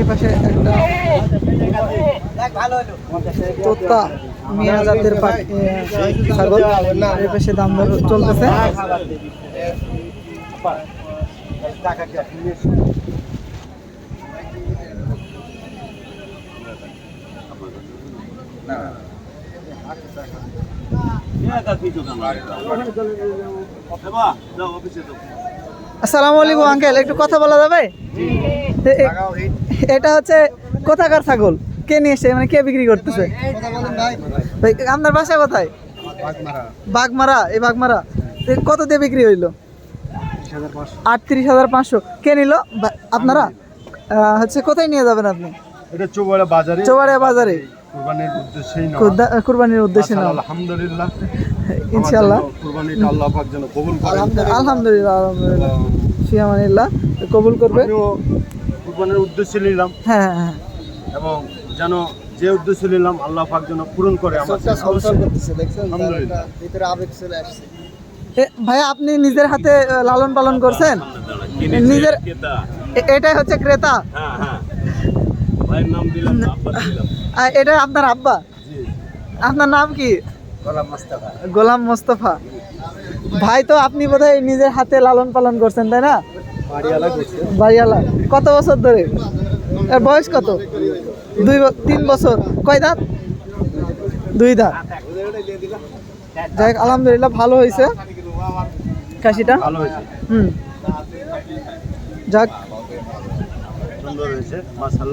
এই পাশে একটা তোতা মিয়া জাতের ছাগল, এই পাশে দাম দর চলতেছে। আসসালামু আলাইকুম আঙ্কেল, একটু কথা বলা যাবে? এটা হচ্ছে কোথাকার ছাগল? কে নিয়ে এসে, মানে কে বিক্রি করতেছে? আপনার বাসা কোথায়? বাগমারা। এই বাগমারা কত দিয়ে বিক্রি হইলো? 38,500। কে নিল? আপনারা? হচ্ছে কোথায় নিয়ে যাবেন আপনি? এটা চৌবাড়িয়া বাজারে। চৌবাড়িয়া বাজারে কুরবানির উদ্দেশ্যেই না, কুরবানির উদ্দেশ্যে না। আলহামদুলিল্লাহ, ইনশাআল্লাহ কুরবানিটা আল্লাহ পাক যেন কবুল করেন। আলহামদুলিল্লাহ, আলহামদুলিল্লাহ, ফিয়ামানিল্লাহ, কবুল করবে। আমিও কুরবানির উদ্দেশ্যে নিলাম, হ্যাঁ হ্যাঁ, এবং যেন যে উদ্দেশ্যে নিলাম আল্লাহ পাক যেন পূরণ করে আমাদের। আলহামদুলিল্লাহ। ভাইয়া, আপনি নিজের হাতে লালন পালন করছেন? নিজের? এটাই হচ্ছে ক্রেতা? এটা আপনার আব্বা? আপনার নাম কি? গোলাম মোস্তফা। ভাই, তো আপনি বোধহয় নিজের হাতে লালন পালন করছেন, তাই না? বাড়িওয়ালা। কত বছর ধরে? এর বয়স কত? 3 বছর। কয় দাঁত? 2 দাঁত। যাই হোক, আলহামদুলিল্লাহ, ভালো হয়েছে কাশিটা। ভালো হয়েছে, যাক, সুন্দর হয়েছে, মাশাআল্লাহ।